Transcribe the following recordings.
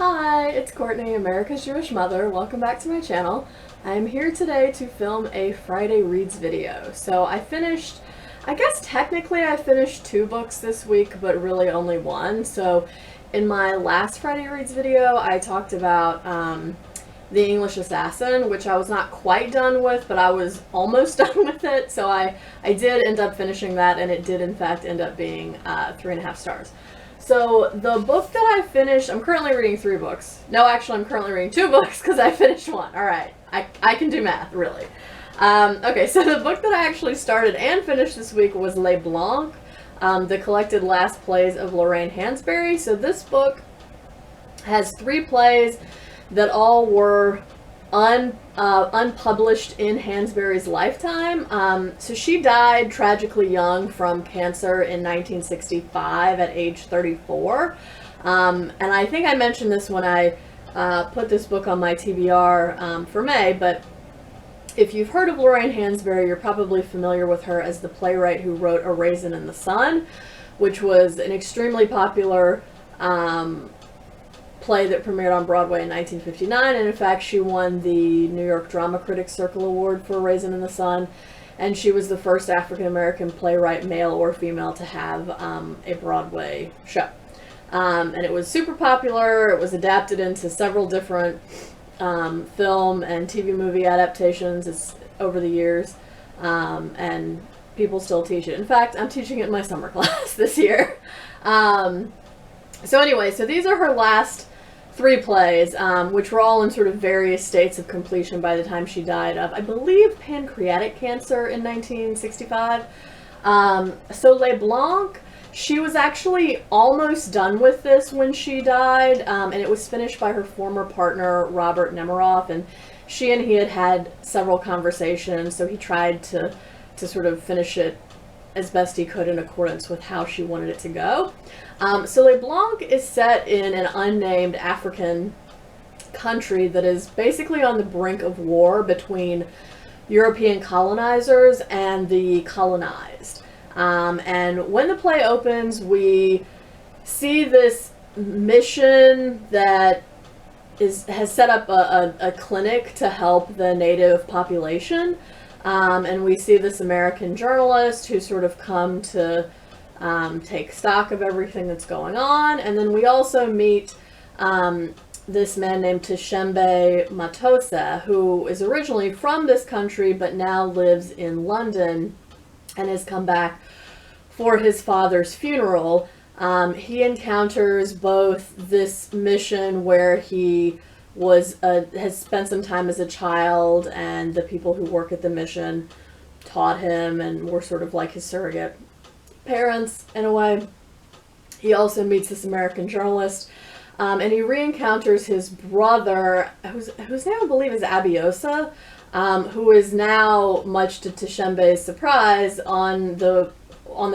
Hi, it's Courtney, America's Jewish Mother. Welcome back to my channel. I'm here today to film a Friday Reads video. So I guess technically I finished 2 books this week, but really only 1. So in my last Friday Reads video, I talked about The English Assassin, which I was not quite done with, but I was almost done with it. So I did end up finishing that, and it did in fact end up being 3.5 stars. So the book that I finished, I'm currently reading 3 books. No, actually I'm currently reading 2 books because I finished 1. All right, I can do math, really. Okay, so the book that I actually started and finished this week was Les Blancs, the collected last plays of Lorraine Hansberry. So this book has 3 plays that all were unpublished in Hansberry's lifetime. So she died tragically young from cancer in 1965 at age 34. And I think I mentioned this when I put this book on my TBR for May, but if you've heard of Lorraine Hansberry, you're probably familiar with her as the playwright who wrote A Raisin in the Sun, which was an extremely popular play that premiered on Broadway in 1959, and in fact she won the New York Drama Critics Circle Award for A Raisin in the Sun, and she was the first African-American playwright, male or female, to have a Broadway show. And it was super popular. It was adapted into several different film and TV movie adaptations over the years, and people still teach it. In fact, I'm teaching it in my summer class this year. So anyway, so these are her last 3 plays, which were all in sort of various states of completion by the time she died of, I believe, pancreatic cancer in 1965. So Les Blancs, she was actually almost done with this when she died, and it was finished by her former partner, Robert Nemiroff, and she and he had had several conversations, so he tried to sort of finish it as best he could in accordance with how she wanted it to go. So Les Blancs is set in an unnamed African country that is basically on the brink of war between European colonizers and the colonized. And when the play opens, we see this mission that has set up a clinic to help the native population. And we see this American journalist who sort of come to take stock of everything that's going on. And then we also meet this man named Tshembe Matose, who is originally from this country but now lives in London and has come back for his father's funeral. He encounters both this mission where he has spent some time as a child, and the people who work at the mission taught him and were sort of like his surrogate parents in a way. He also meets this American journalist, and he re-encounters his brother, whose name I believe is Abiosa, who is now, much to Tshembe's surprise, on the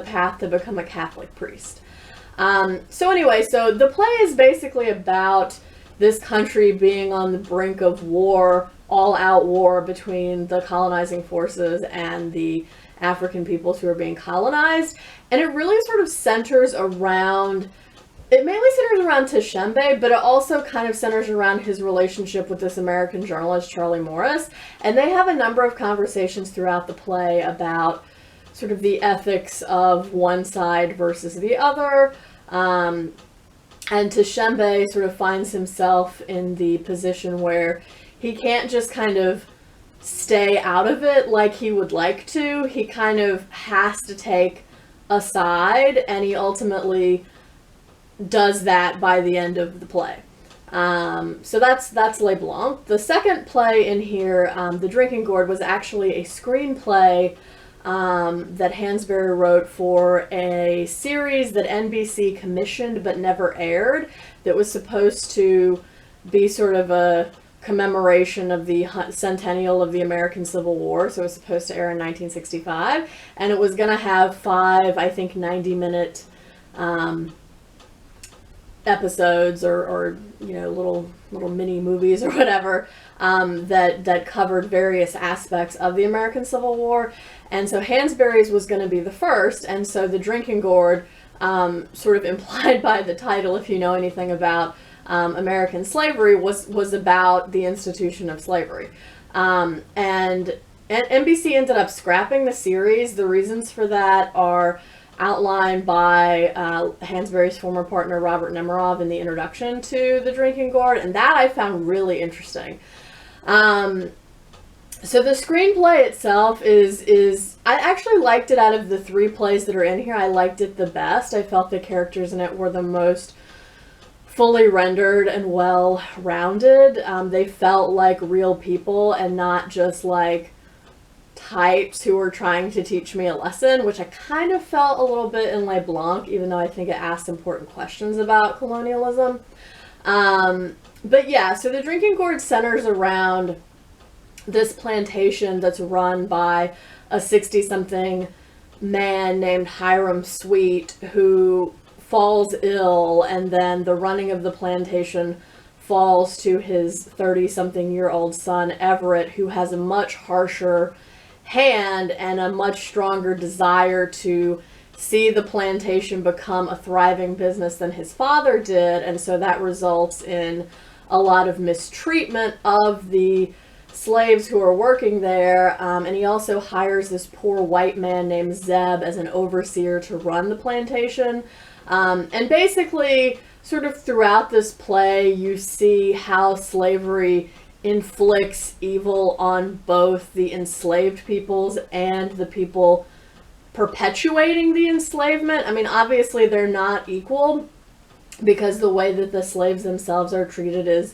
path to become a Catholic priest. So anyway, so the play is basically about this country being on the brink of war, all-out war between the colonizing forces and the African peoples who are being colonized. And it really sort of centers around, it mainly centers around Tshembe, but it also kind of centers around his relationship with this American journalist, Charlie Morris. And they have a number of conversations throughout the play about sort of the ethics of one side versus the other. And Tshembe sort of finds himself in the position where he can't just kind of stay out of it like he would like to. He kind of has to take a side, and he ultimately does that by the end of the play. So that's Les Blancs. The second play in here, The Drinking Gourd, was actually a screenplay that Hansberry wrote for a series that NBC commissioned but never aired, that was supposed to be sort of a commemoration of the centennial of the American Civil War. So it was supposed to air in 1965, and it was going to have 5, I think, 90-minute episodes or you know, little mini movies or whatever, that covered various aspects of the American Civil War. And so Hansberry's was going to be the first, and so The Drinking Gourd, sort of implied by the title, if you know anything about American slavery was about the institution of slavery. And NBC ended up scrapping the series. The reasons for that are outlined by Hansberry's former partner Robert Nemerov in the introduction to The Drinking Gourd, and that I found really interesting. So the screenplay itself is I actually liked it. Out of the 3 plays that are in here, I liked it the best. I felt the characters in it were the most fully rendered and well-rounded. They felt like real people and not just like types who were trying to teach me a lesson, which I kind of felt a little bit in Le Blanc, even though I think it asked important questions about colonialism. But yeah, so The Drinking Gourd centers around this plantation that's run by a 60-something man named Hiram Sweet, who falls ill, and then the running of the plantation falls to his 30-something-year-old son, Everett, who has a much harsher hand and a much stronger desire to see the plantation become a thriving business than his father did, and so that results in a lot of mistreatment of the slaves who are working there, and he also hires this poor white man named Zeb as an overseer to run the plantation. And basically, sort of throughout this play, you see how slavery inflicts evil on both the enslaved peoples and the people perpetuating the enslavement. I mean, obviously they're not equal, because the way that the slaves themselves are treated is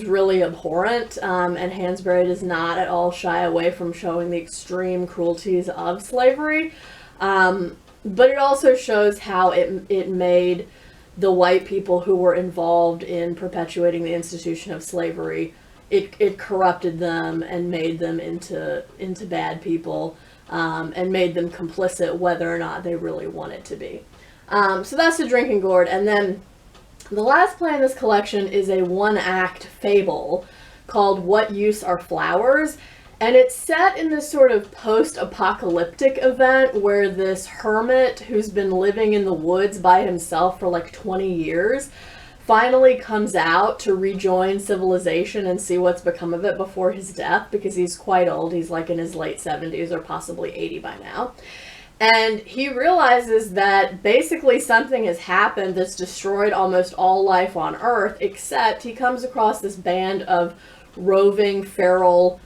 really abhorrent, and Hansberry does not at all shy away from showing the extreme cruelties of slavery. But it also shows how it made the white people who were involved in perpetuating the institution of slavery, it corrupted them and made them into bad people, and made them complicit whether or not they really wanted to be. So that's The Drinking Gourd. And then the last play in this collection is a 1-act fable called What Use Are Flowers? And it's set in this sort of post-apocalyptic event where this hermit who's been living in the woods by himself for like 20 years finally comes out to rejoin civilization and see what's become of it before his death, because he's quite old. He's like in his late 70s or possibly 80 by now. And he realizes that basically something has happened that's destroyed almost all life on Earth, except he comes across this band of roving feral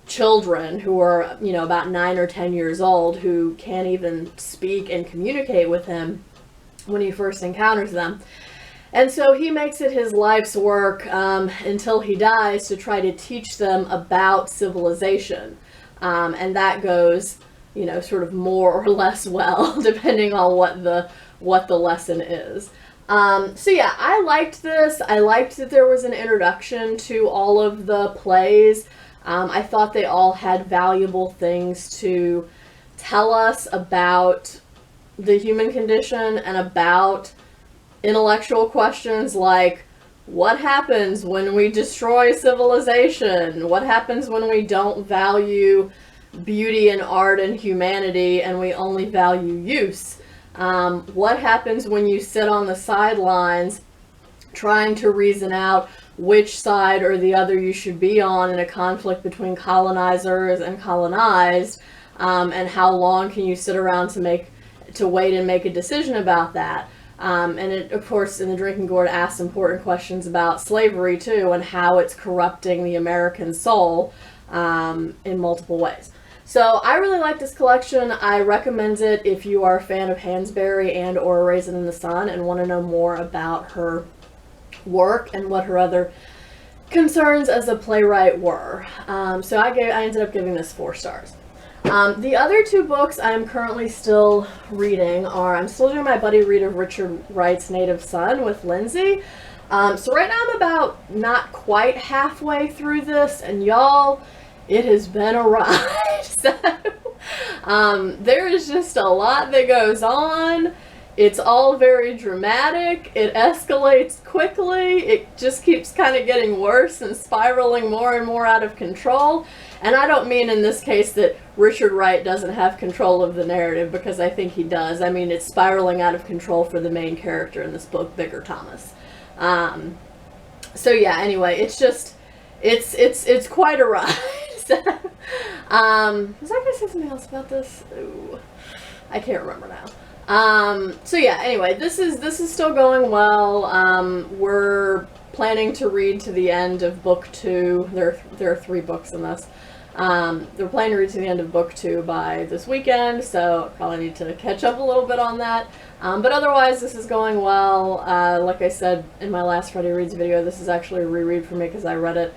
children who are, you know, about 9 or 10 years old, who can't even speak and communicate with him when he first encounters them. And so he makes it his life's work until he dies to try to teach them about civilization. And that goes, you know, sort of more or less well, depending on what the lesson is. So yeah, I liked this. I liked that there was an introduction to all of the plays. I thought they all had valuable things to tell us about the human condition and about intellectual questions like, what happens when we destroy civilization? What happens when we don't value beauty and art and humanity and we only value use? What happens when you sit on the sidelines trying to reason out which side or the other you should be on in a conflict between colonizers and colonized, and how long can you sit around to wait and make a decision about that? And it, of course, in The Drinking Gourd asks important questions about slavery too, and how it's corrupting the American soul in multiple ways. So I really like this collection. I recommend it if you are a fan of Hansberry and or Raisin in the Sun and want to know more about her work and what her other concerns as a playwright were. So I ended up giving this 4 stars. The other 2 books I'm currently still reading are, I'm still doing my buddy read of Richard Wright's Native Son with Lindsay. So right now I'm about not quite halfway through this, and y'all, it has been a ride. So there is just a lot that goes on. It's all very dramatic. It escalates quickly. It just keeps kind of getting worse and spiraling more and more out of control. And I don't mean in this case that Richard Wright doesn't have control of the narrative, because I think he does. I mean, it's spiraling out of control for the main character in this book, Bigger Thomas. So yeah, anyway, it's just, it's quite a ride. Was I gonna say something else about this? Ooh, I can't remember now. So yeah, anyway, this is still going well. We're planning to read to the end of book 2. There are 3 books in this. They're planning to read to the end of book 2 by this weekend, so I probably need to catch up a little bit on that. But otherwise, this is going well. Like I said in my last Friday Reads video, this is actually a reread for me because I read it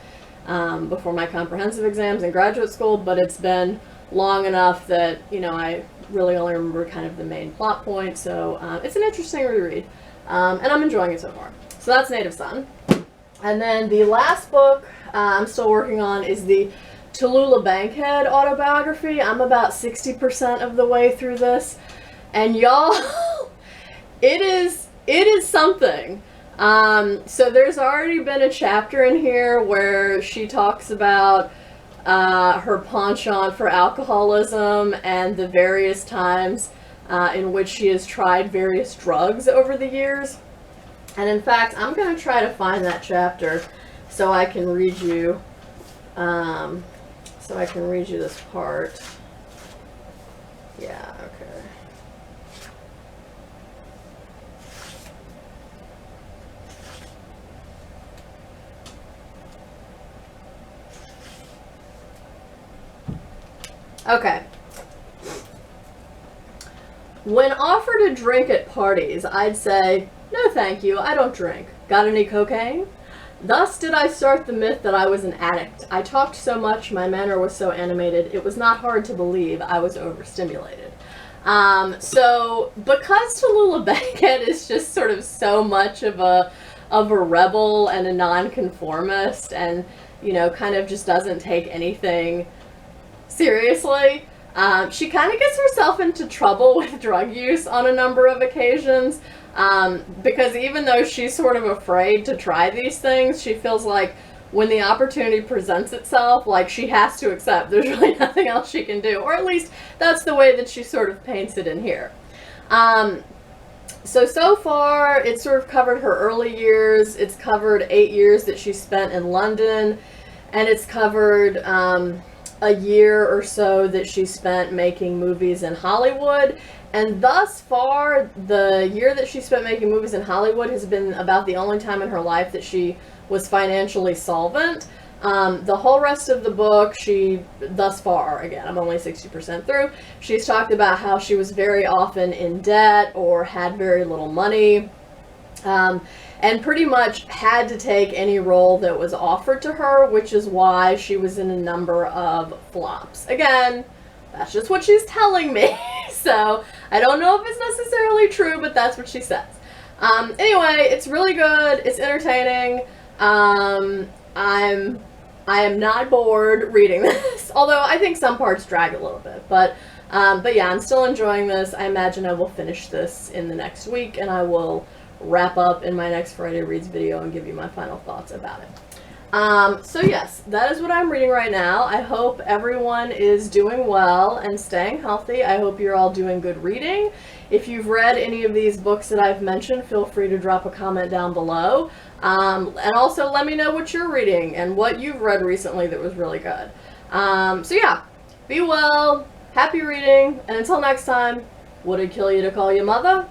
before my comprehensive exams in graduate school, but it's been long enough that, you know, I really only remember kind of the main plot point, so it's an interesting reread, and I'm enjoying it so far. So that's Native Son. And then the last book I'm still working on is the Tallulah Bankhead autobiography. I'm about 60% of the way through this, and y'all, it is something. So there's already been a chapter in here where she talks about her penchant for alcoholism and the various times in which she has tried various drugs over the years. And in fact, I'm going to try to find that chapter so I can read you this part. Yeah, okay. Okay. When offered a drink at parties, I'd say, "No thank you, I don't drink. Got any cocaine?" Thus did I start the myth that I was an addict. I talked so much, my manner was so animated, it was not hard to believe I was overstimulated. So because Tallulah Bankhead is just sort of so much of a rebel and a nonconformist, and, you know, kind of just doesn't take anything seriously, she kind of gets herself into trouble with drug use on a number of occasions. Because even though she's sort of afraid to try these things, she feels like when the opportunity presents itself, like, she has to accept there's really nothing else she can do. Or at least that's the way that she sort of paints it in here. So far, it's sort of covered her early years. It's covered 8 years that she spent in London. And it's covered a year or so that she spent making movies in Hollywood. And thus far, the year that she spent making movies in Hollywood has been about the only time in her life that she was financially solvent. The whole rest of the book, thus far, again, I'm only 60% through, she's talked about how she was very often in debt or had very little money, and pretty much had to take any role that was offered to her, which is why she was in a number of flops. Again, that's just what she's telling me, so I don't know if it's necessarily true, but that's what she says. Anyway, it's really good. It's entertaining. I am not bored reading this, although I think some parts drag a little bit. But yeah, I'm still enjoying this. I imagine I will finish this in the next week, and I will wrap up in my next Friday Reads video and give you my final thoughts about it. So yes, that is what I'm reading right now. I hope everyone is doing well and staying healthy. I hope you're all doing good reading. If you've read any of these books that I've mentioned, feel free to drop a comment down below. And also let me know what you're reading and what you've read recently that was really good. So yeah, be well, happy reading, and until next time, would it kill you to call you mother?